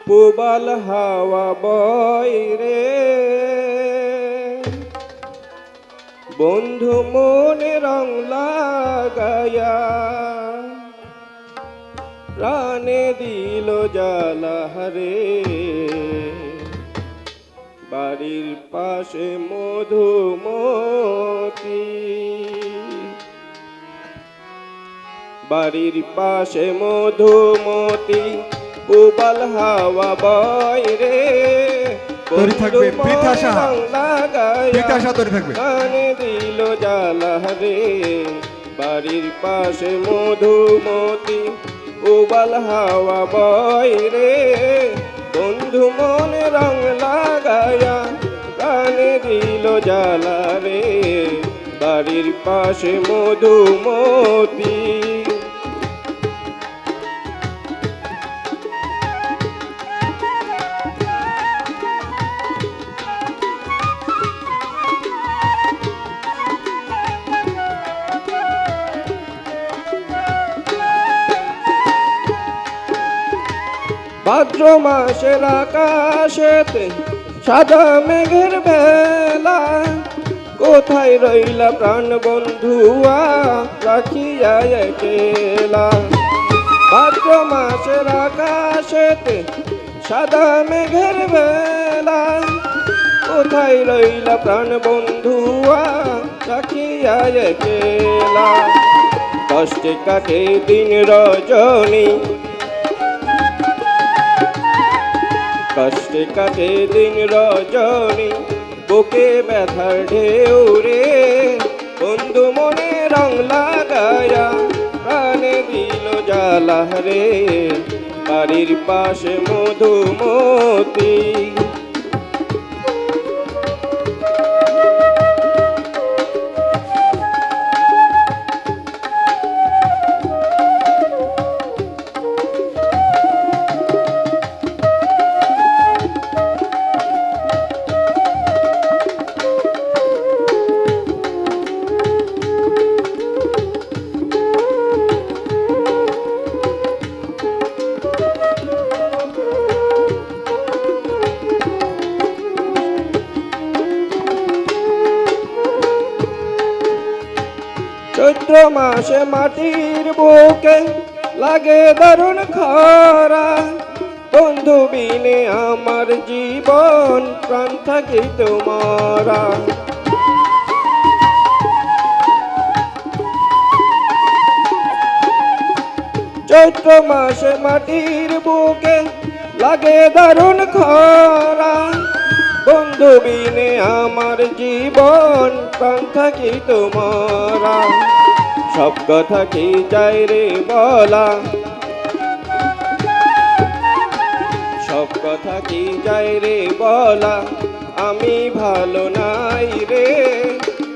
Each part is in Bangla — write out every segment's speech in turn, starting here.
পুবাল হাওয়া বয় রে, বন্ধু মনে রং লাগায়া প্রাণে দিল জ্বালা রে। বাড়ির পাশে মধুমতি, বাড়ির পাশে মধুমতি, পুবাল হাওয়া বয় রে, তৈরি থাকবে পৃথা সাহা, পৃথা সাহা তৈরি থাকবে। কানে দিল জ্বালা রে, বাড়ির পাশে মধুমতি, পুবাল হাওয়া বয় রে, বন্ধু মনে রং লাগায়া কানে দিল জ্বালা রে, বাড়ির পাশে মধুমতি। ভাদ্র মাসের আকাশেতে সাদা মেঘের বেলা, কোথায় রইলা প্রাণ বন্ধুয়া রাখিয়া একেলা। ভাদ্র মাসের আকাশেতে সাদা মেঘের বেলা, কোথায় রইলা প্রাণ বন্ধুয়া রাখিয়া একেলা। কষ্টে কাটে দিন রজনী, কষ্টে কাটে দিন রজনী, বুকে ব্যথার ঢেউ রে, বন্ধু মনে রং লাগায়া প্রাণে দিল জ্বালা রে, বাড়ির পাশে মধুমতি। চৈত্র মাসে মাটির বুকে লাগে দারুণ খরা, বন্ধু বিনে আমার জীবন প্রাণ থাকি তোমারা। চৈত্র মাসে মাটির বুকে লাগে দারুণ খরা, বন্ধু বিনে আমার জীবন প্রাণ থাকি তোমারা। সব কথা কি যায় রে বলা, সব কথা কি যায় রে বলা, আমি ভালো নাই রে,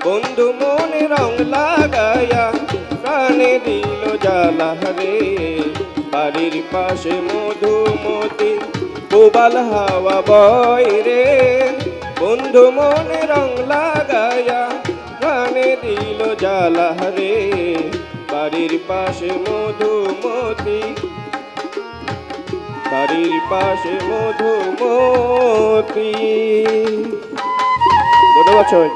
বন্ধু মনে রং লাগায়া প্রাণে দিল জ্বালা রে, বাড়ির পাশে মধুমতি, পুবাল হাওয়া বয় রে, বন্ধু মনে রং লাগায়া প্রাণে দিল জ্বালা রে, বাড়ির পাশে মধুমতি, বাড়ির পাশে মধুমতি। ধন্যবাদ সবাই।